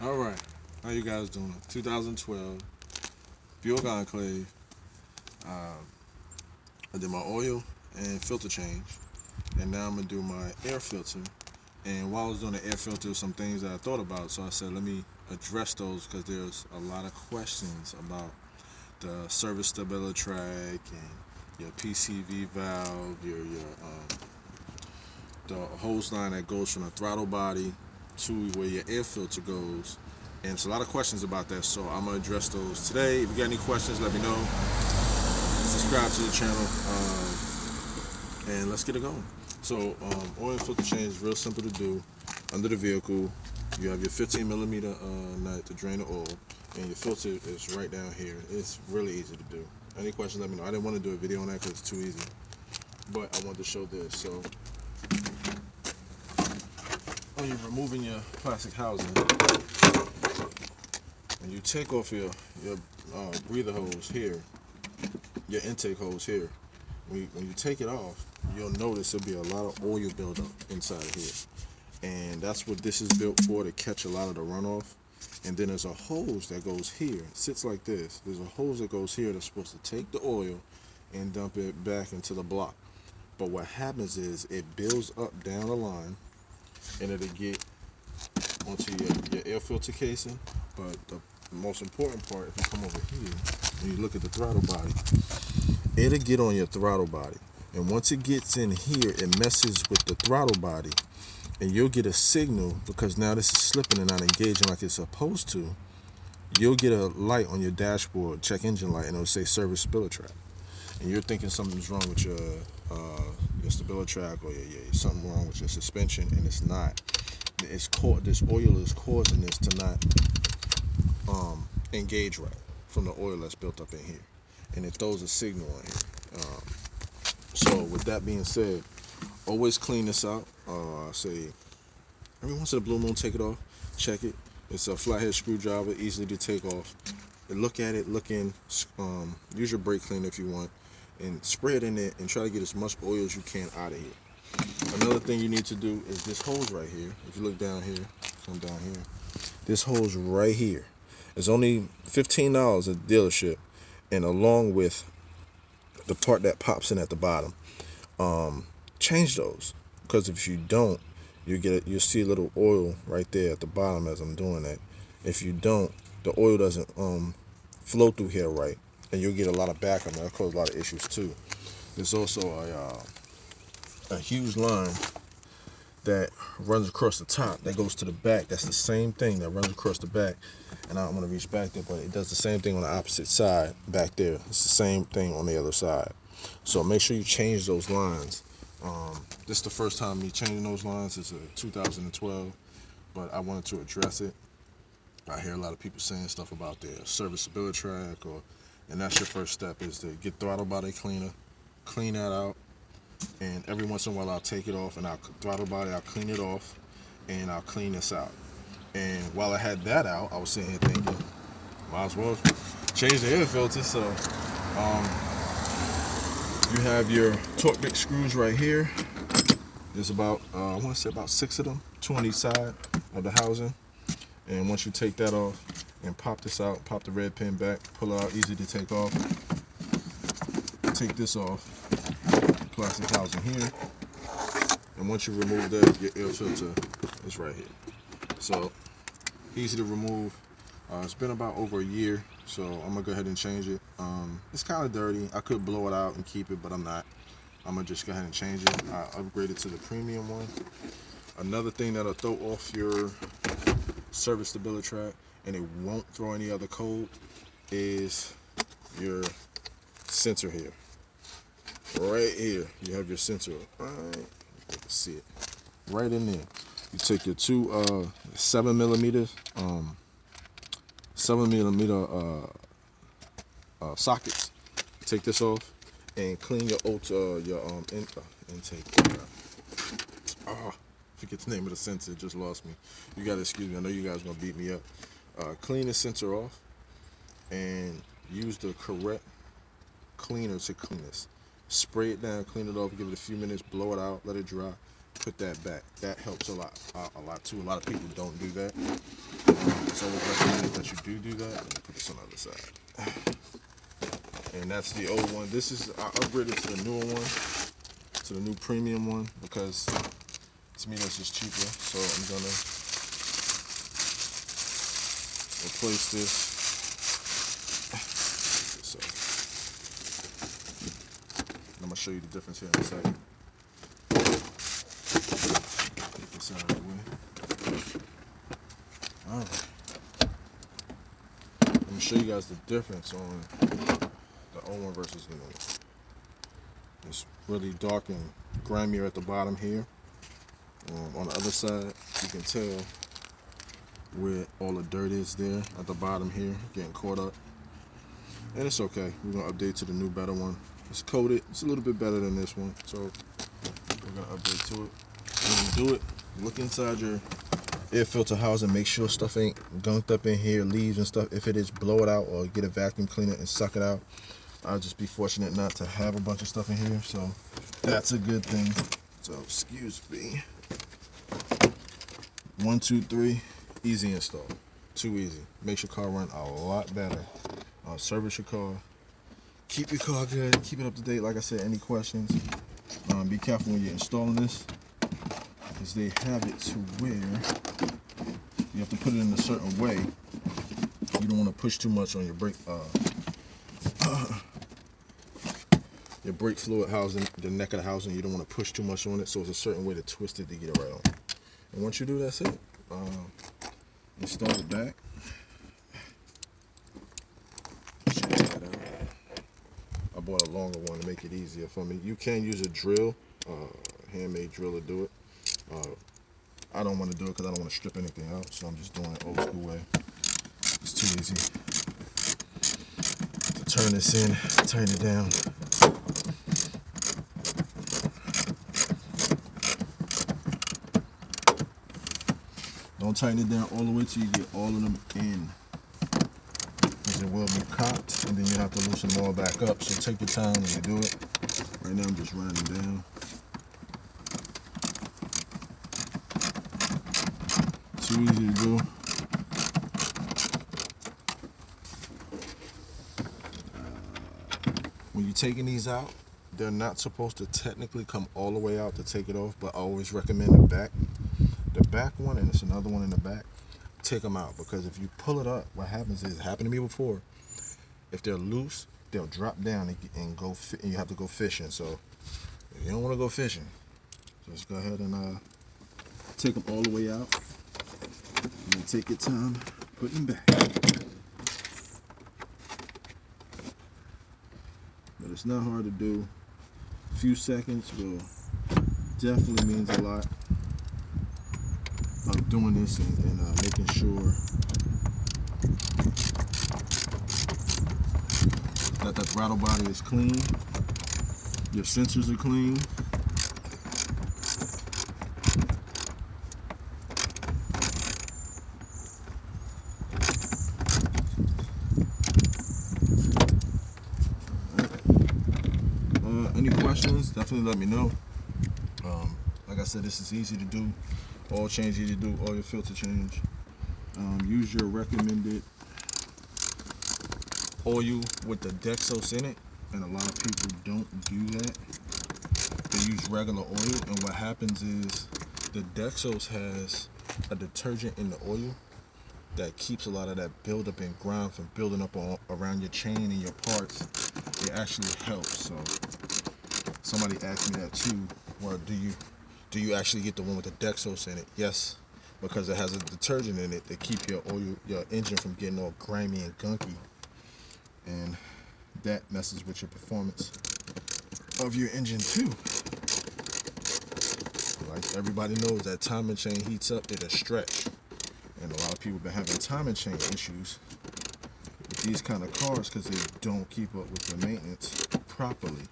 All right, how you guys doing? 2012 Buick Enclave. Uh, I did my oil and filter change, and now I'm gonna do my air filter. And while I was doing the air filter, some things that I thought about, so I said let me address those because there's a lot of questions about the service stability track and your PCV valve, the hose line that goes from the throttle body to where your air filter goes. And it's a lot of questions about that, so I'm gonna address those today. If you got any questions, let me know. Subscribe to the channel, and let's get it going. So, oil filter change is real simple to do. Under the vehicle, you have your 15 millimeter nut to drain the oil, and your filter is right down here. It's really easy to do. Any questions, let me know. I didn't want to do a video on that because it's too easy, but I wanted to show this. So, when you're removing your plastic housing, and you take off your breather hose here, your intake hose here, when you take it off, you'll notice there'll be a lot of oil buildup inside of here. And that's what this is built for, to catch a lot of the runoff. And then there's a hose that goes here. It sits like this. There's a hose that goes here that's supposed to take the oil and dump it back into the block. But what happens is it builds up down the line, and it'll get onto your air filter casing. But the most important part, if you come over here and you look at the throttle body, it'll get on your throttle body. And once it gets in here, it messes with the throttle body, and you'll get a signal because now this is slipping and not engaging like it's supposed to. You'll get a light on your dashboard, check engine light, and it'll say service stability track. And you're thinking something's wrong with your stability track, or something wrong with your suspension, and it's not. This oil is causing this to not engage right from the oil that's built up in here, and it throws a signal on here. So with that being said, always clean this out. I say every once in a blue moon, take it off, check it. It's a flathead screwdriver, easily to take off. And look at it, use your brake cleaner if you want, and spray it in there and try to get as much oil as you can out of here. Another thing you need to do is this hose right here. If you look down here, come down here, this hose right here is only $15 at the dealership, and along with the part that pops in at the bottom, change those, because if you don't, you'll see a little oil right there at the bottom as I'm doing that. If you don't, the oil doesn't flow through here right, and you'll get a lot of backup. That'll cause a lot of issues too. There's also a huge line that runs across the top that goes to the back. That's the same thing that runs across the back, and I'm gonna reach back there, but it does the same thing on the opposite side back there. It's the same thing on the other side. So make sure you change those lines. This is the first time me changing those lines. It's a 2012, but I wanted to address it. I hear a lot of people saying stuff about their serviceability track, and that's your first step, is to get throttle body cleaner, clean that out. And every once in a while I'll take it off, and I'll clean it off, and I'll clean this out. And while I had that out, I was sitting here thinking, might as well change the air filter. So you have your torque bit screws right here. There's about I want to say about 6 of them, 2 on each side of the housing. And once you take that off and pop this out, pop the red pin back, pull it out, easy to take off. Take this off, plastic housing here, and once you remove that, your air filter is right here. So easy to remove. It's been about over a year, so I'm gonna go ahead and change it. It's kind of dirty. I could blow it out and keep it, but I'm not. I'm gonna just go ahead and change it. I upgraded to the premium one. Another thing that'll throw off your service stability track, and it won't throw any other code, is your sensor here. Right here, you have your sensor. Right, you can see it right in there. You take your two 7 millimeter sockets. Take this off and clean your intake. Forget the name of the sensor. It just lost me. You gotta excuse me. I know you guys are gonna beat me up. Clean the sensor off and use the correct cleaner to clean this. Spray it down, clean it off, give it a few minutes, blow it out, let it dry, put that back. That helps a lot too. A lot of people don't do that. after you do that, let me put this on the other side. And that's the old one. This is, I upgraded to the newer one, to the new premium one, because to me that's just cheaper. So I'm gonna replace this. So I'm gonna show you the difference here in a second. Get this out of the way. All right. Let me show you guys the difference on the old one versus the new one. It's really dark and grimier at the bottom here. On the other side, you can tell where all the dirt is there at the bottom here, getting caught up. And it's okay. We're gonna update to the new, better one. It's coated. It's a little bit better than this one, so we're gonna update to it. When you do it, look inside your air filter housing. Make sure stuff ain't gunked up in here, leaves and stuff. If it is, blow it out or get a vacuum cleaner and suck it out. I'll just be fortunate not to have a bunch of stuff in here, so that's a good thing. So excuse me. 1, 2, 3, easy install. Too easy. Makes your car run a lot better. Service your car. Keep your car good. Keep it up to date. Like I said, any questions? Be careful when you're installing this, because they have it to where you have to put it in a certain way. You don't want to push too much on your brake fluid housing, the neck of the housing. You don't want to push too much on it, so it's a certain way to twist it to get it right on. And once you do, that's it. Install it back. Check that out. I bought a longer one to make it easier for me. You can use a drill, handmade drill to do it. I don't want to do it because I don't want to strip anything out, so I'm just doing it old school way. It's too easy to turn this in, tighten it down. Don't tighten it down all the way till you get all of them in, because it will be cocked, and then you have to loosen them all back up. So take your time when you do it. Right now I'm just running them down. Too easy to do. When you're taking these out, they're not supposed to technically come all the way out to take it off, but I always recommend the back. The back one, and it's another one in the back, take them out, because if you pull it up, what happens is, it happened to me before, if they're loose, they'll drop down and go, and you have to go fishing. So if you don't want to go fishing, just go ahead and take them all the way out, and then take your time putting them back. But it's not hard to do. A few seconds will definitely means a lot of doing this and making sure that the throttle body is clean, your sensors are clean. Any questions, definitely let me know. Like I said, this is easy to do. Oil change, easy to do. Oil filter change. Use your recommended oil with the Dexos in it, and a lot of people don't do that. They use regular oil, and what happens is the Dexos has a detergent in the oil that keeps a lot of that buildup and grime from building up around your chain and your parts. It actually helps. So somebody asked me that too. Well, do you actually get the one with the Dexos in it? Yes, because it has a detergent in it to keep your engine from getting all grimy and gunky, and that messes with your performance of your engine too. Like everybody knows, that timing chain heats up, it'll stretch, and a lot of people have been having timing chain issues with these kind of cars because they don't keep up with the maintenance properly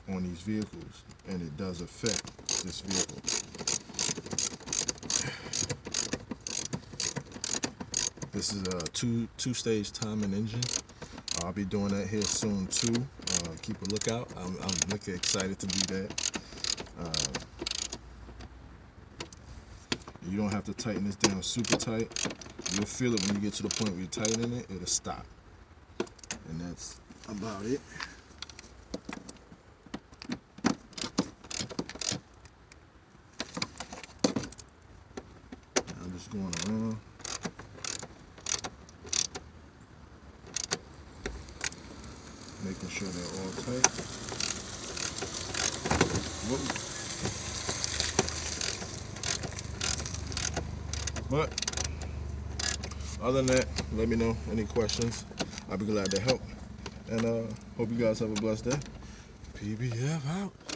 on these vehicles, and it does affect this vehicle. This is a two-stage timing engine. I'll be doing that here soon too. Keep a lookout. I'm looking excited to do that. You don't have to tighten this down super tight. You'll feel it when you get to the point where you're tightening it, it'll stop. And that's about it. I'm just going around. Making sure they're all tight. Whoa. But other than that, let me know any questions. I'll be glad to help. And hope you guys have a blessed day. PBF out.